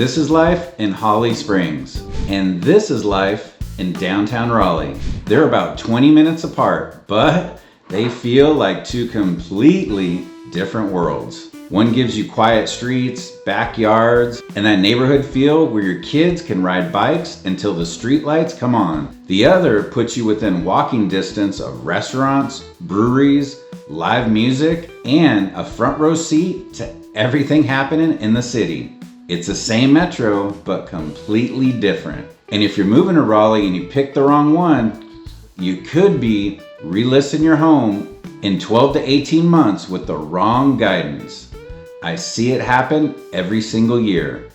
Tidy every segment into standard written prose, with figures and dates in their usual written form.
This is life in Holly Springs, and this is life in downtown Raleigh. They're about 20 minutes apart, but they feel like two completely different worlds. One gives you quiet streets, backyards, and that neighborhood feel where your kids can ride bikes until the street lights come on. The other puts you within walking distance of restaurants, breweries, live music, and a front row seat to everything happening in the city. It's the same metro, but completely different. And if you're moving to Raleigh and you pick the wrong one, you could be relisting your home in 12 to 18 months with the wrong guidance. I see it happen every single year.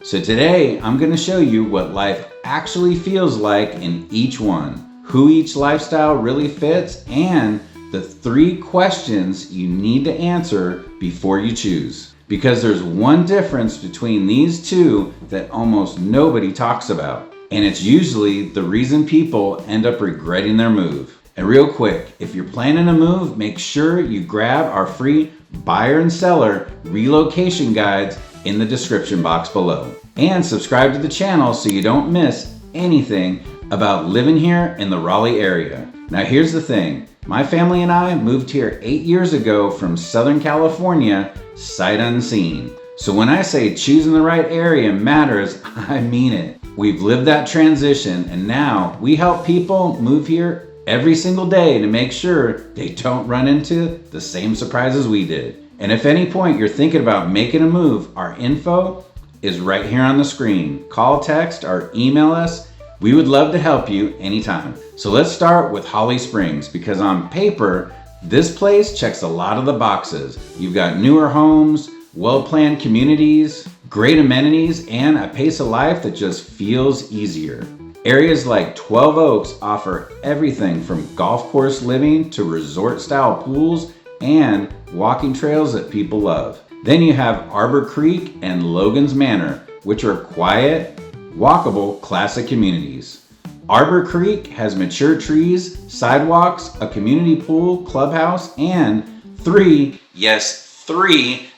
So today, I'm going to show you what life actually feels like in each one, who each lifestyle really fits, and the 3 questions you need to answer before you choose. Because there's one difference between these two that almost nobody talks about. And it's usually the reason people end up regretting their move. And real quick, if you're planning a move, make sure you grab our free buyer and seller relocation guides in the description box below. And subscribe to the channel so you don't miss anything about living here in the Raleigh area. Now here's the thing, my family and I moved here 8 years ago from Southern California, sight unseen. So when I say choosing the right area matters, I mean it. We've lived that transition, and now we help people move here every single day to make sure they don't run into the same surprises we did. And if any point you're thinking about making a move, our info is right here on the screen. Call, text, or email us. We would love to help you anytime. So let's start with Holly Springs, because on paper, this place checks a lot of the boxes. You've got newer homes, well-planned communities, great amenities, and a pace of life that just feels easier. Areas like 12 Oaks offer everything from golf course living to resort-style pools and walking trails that people love. Then you have Arbor Creek and Logans Manor, which are quiet, walkable, classic communities. Arbor Creek has mature trees, sidewalks, a community pool, clubhouse, and 3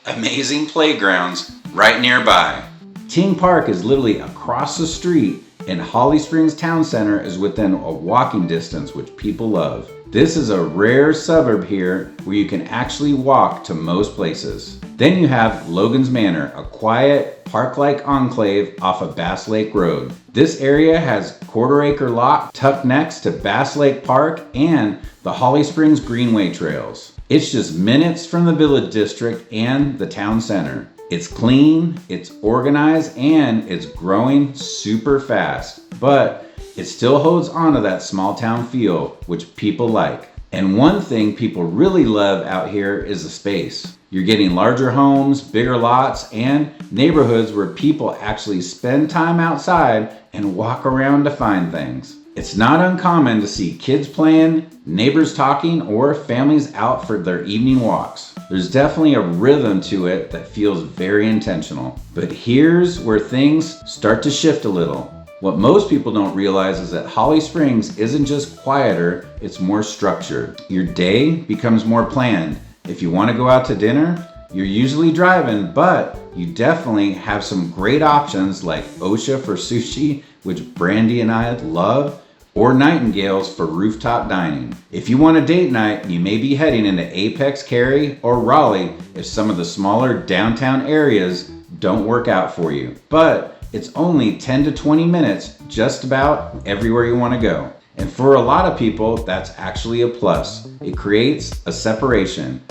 amazing playgrounds right nearby. Ting Park is literally across the street, and Holly Springs Town Center is within a walking distance, which people love. This is a rare suburb here where you can actually walk to most places. Then you have Logans Manor, a quiet, park-like enclave off of Bass Lake Road. This area has quarter-acre lot tucked next to Bass Lake Park and the Holly Springs Greenway trails. It's just minutes from the Village District and the town center. It's clean, it's organized, and it's growing super fast, but it still holds on to that small town feel, which people like. And one thing people really love out here is the space. You're getting larger homes, bigger lots, and neighborhoods where people actually spend time outside and walk around to find things. It's not uncommon to see kids playing, neighbors talking, or families out for their evening walks. There's definitely a rhythm to it that feels very intentional. But here's where things start to shift a little. What most people don't realize is that Holly Springs isn't just quieter, it's more structured. Your day becomes more planned. If you want to go out to dinner, you're usually driving, but you definitely have some great options like Osha for sushi, which Brandy and I love, or Nightingales for rooftop dining. If you want a date night, you may be heading into Apex, Cary, or Raleigh if some of the smaller downtown areas don't work out for you. But it's only 10 to 20 minutes just about everywhere you want to go. And for a lot of people, that's actually a plus. It creates a separation.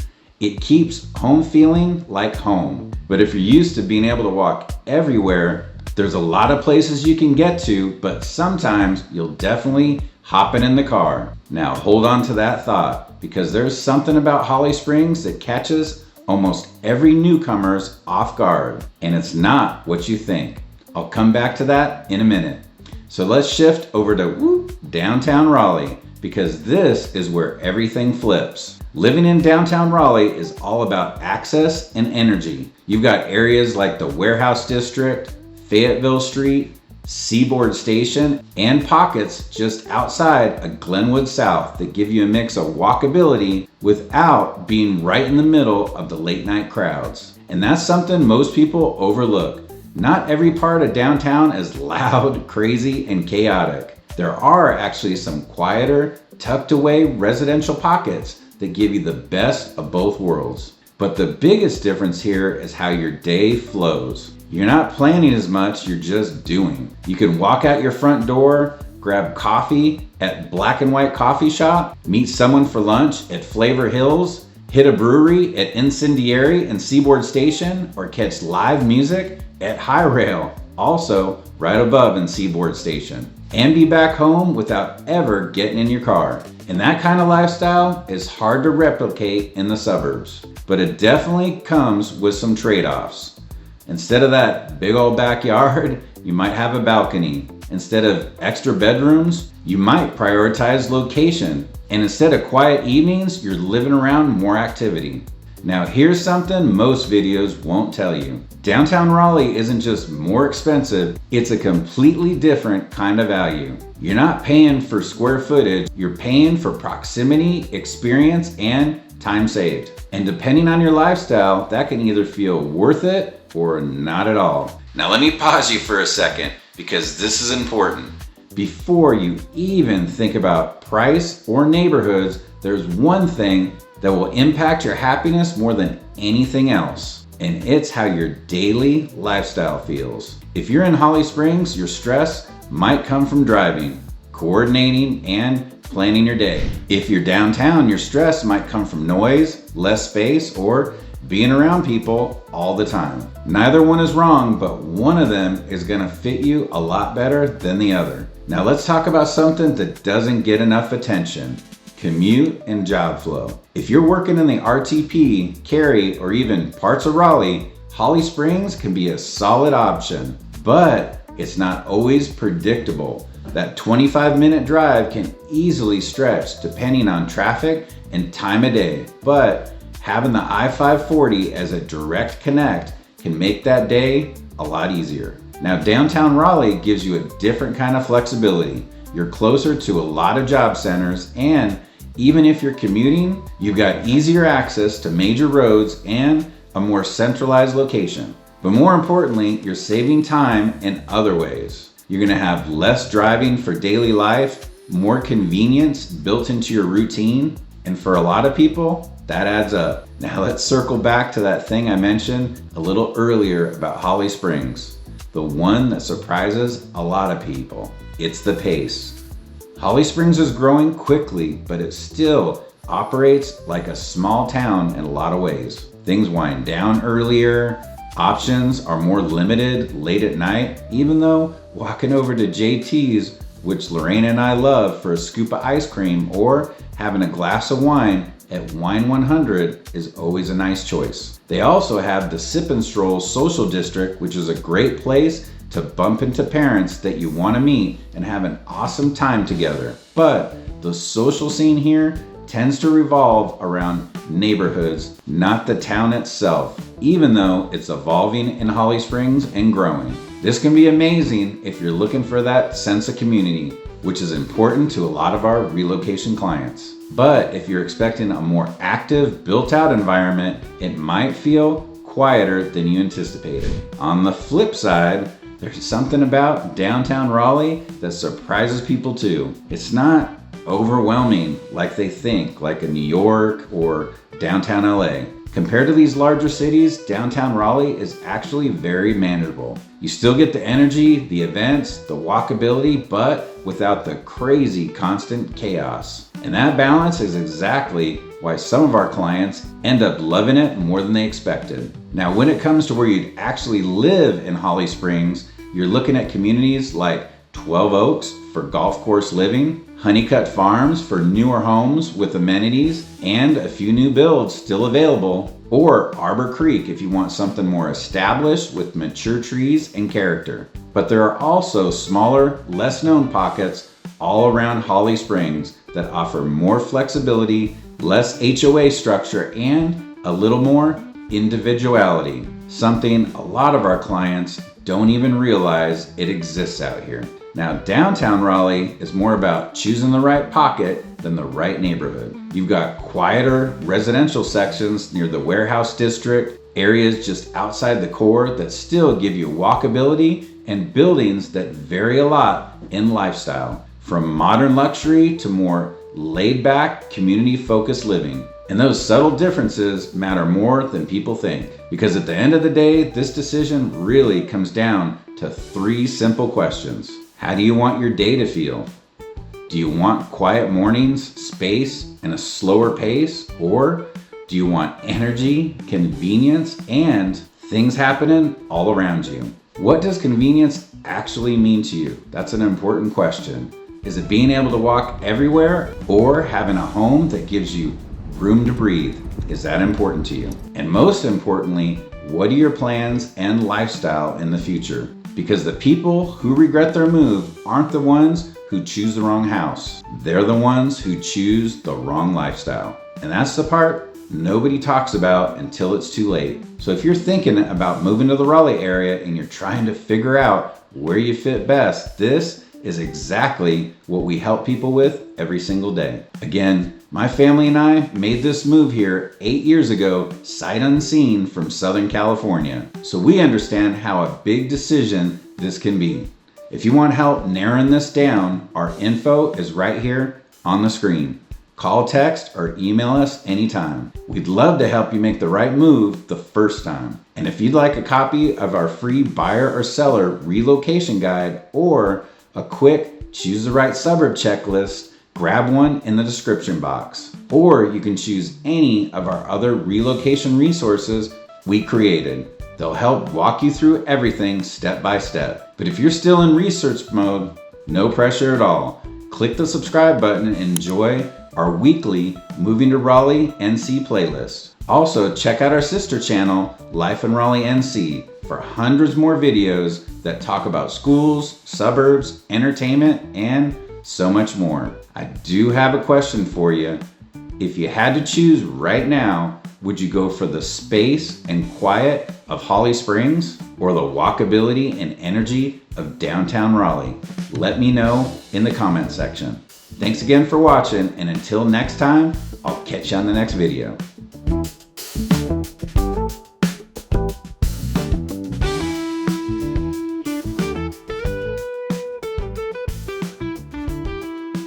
It keeps home feeling like home. But if you're used to being able to walk everywhere, there's a lot of places you can get to, but sometimes you'll definitely hop in the car. Now hold on to that thought, because there's something about Holly Springs that catches almost every newcomer's off guard, and it's not what you think. I'll come back to that in a minute. So let's shift over to downtown Raleigh, because this is where everything flips. Living in downtown Raleigh is all about access and energy. You've got areas like the Warehouse District, Fayetteville Street, Seaboard Station, and pockets just outside of Glenwood South that give you a mix of walkability without being right in the middle of the late night crowds. And that's something most people overlook. Not every part of downtown is loud, crazy, and chaotic. There are actually some quieter, tucked away residential pockets that give you the best of both worlds. But the biggest difference here is how your day flows. You're not planning as much, you're just doing. You can walk out your front door, grab coffee at Black and White Coffee Shop, meet someone for lunch at Flavor Hills, hit a brewery at Incendiary and Seaboard Station, or catch live music at High Rail, also right above in Seaboard Station, and be back home without ever getting in your car. And that kind of lifestyle is hard to replicate in the suburbs, but it definitely comes with some trade-offs. Instead of that big old backyard, you might have a balcony. Instead of extra bedrooms, you might prioritize location. And instead of quiet evenings, you're living around more activity. Now here's something most videos won't tell you. Downtown Raleigh isn't just more expensive, it's a completely different kind of value. You're not paying for square footage, you're paying for proximity, experience, and time saved. And depending on your lifestyle, that can either feel worth it or not at all. Now let me pause you for a second because this is important. Before you even think about price or neighborhoods, there's one thing that will impact your happiness more than anything else, and it's how your daily lifestyle feels. If you're in Holly Springs, your stress might come from driving, coordinating, and planning your day. If you're downtown, your stress might come from noise, less space, or being around people all the time. Neither one is wrong, but one of them is gonna fit you a lot better than the other. Now let's talk about something that doesn't get enough attention: commute and job flow. If you're working in the RTP, Cary, or even parts of Raleigh, Holly Springs can be a solid option, but it's not always predictable. That 25-minute drive can easily stretch depending on traffic and time of day, but having the I-540 as a direct connect can make that day a lot easier. Now, downtown Raleigh gives you a different kind of flexibility. You're closer to a lot of job centers, and even if you're commuting, you've got easier access to major roads and a more centralized location. But more importantly, you're saving time in other ways. You're gonna have less driving for daily life, more convenience built into your routine, and for a lot of people, that adds up. Now let's circle back to that thing I mentioned a little earlier about Holly Springs, the one that surprises a lot of people. It's the pace. Holly Springs is growing quickly, but it still operates like a small town in a lot of ways. Things wind down earlier, options are more limited late at night, even though walking over to JT's, which Lorraine and I love, for a scoop of ice cream or having a glass of wine at Wine 100 is always a nice choice. They also have the Sip and Stroll Social District, which is a great place to bump into parents that you want to meet and have an awesome time together. But the social scene here tends to revolve around neighborhoods, not the town itself, even though it's evolving in Holly Springs and growing. This can be amazing if you're looking for that sense of community, which is important to a lot of our relocation clients. But if you're expecting a more active, built-out environment, it might feel quieter than you anticipated. On the flip side, there's something about downtown Raleigh that surprises people too. It's not overwhelming like they think, like a New York or downtown LA. Compared to these larger cities, downtown Raleigh is actually very manageable. You still get the energy, the events, the walkability, but without the crazy constant chaos. And that balance is exactly why some of our clients end up loving it more than they expected. Now, when it comes to where you'd actually live in Holly Springs, you're looking at communities like 12 Oaks for golf course living, Honeycutt Farms for newer homes with amenities and a few new builds still available, or Arbor Creek if you want something more established with mature trees and character. But there are also smaller, less known pockets all around Holly Springs that offer more flexibility, less HOA structure, and a little more individuality, something a lot of our clients don't even realize it exists out here. Now, downtown Raleigh is more about choosing the right pocket than the right neighborhood. You've got quieter residential sections near the warehouse district, Areas just outside the core that still give you walkability, and buildings that vary a lot in lifestyle, from modern luxury to more laid-back, community-focused living. And those subtle differences matter more than people think. Because at the end of the day, this decision really comes down to 3 simple questions. How do you want your day to feel? Do you want quiet mornings, space, and a slower pace? Or do you want energy, convenience, and things happening all around you? What does convenience actually mean to you? That's an important question. Is it being able to walk everywhere, or having a home that gives you room to breathe? Is that important to you? And most importantly, what are your plans and lifestyle in the future? Because the people who regret their move aren't the ones who choose the wrong house. They're the ones who choose the wrong lifestyle. And that's the part nobody talks about until it's too late. So if you're thinking about moving to the Raleigh area and you're trying to figure out where you fit best, this is exactly what we help people with every single day. Again, my family and I made this move here 8 years ago, sight unseen, from Southern California. So we understand how a big decision this can be. If you want help narrowing this down, our info is right here on the screen. Call, text, or email us anytime. We'd love to help you make the right move the first time. And if you'd like a copy of our free buyer or seller relocation guide, or a quick choose the right suburb checklist, grab one in the description box. Or you can choose any of our other relocation resources we created. They'll help walk you through everything step by step. But if you're still in research mode, no pressure at all. Click the subscribe button and enjoy our weekly Moving to Raleigh NC playlist. Also, check out our sister channel, Life in Raleigh NC, for hundreds more videos that talk about schools, suburbs, entertainment, and so much more. I do have a question for you. If you had to choose right now, would you go for the space and quiet of Holly Springs, or the walkability and energy of downtown Raleigh? Let me know in the comment section. Thanks again for watching, and until next time, I'll catch you on the next video.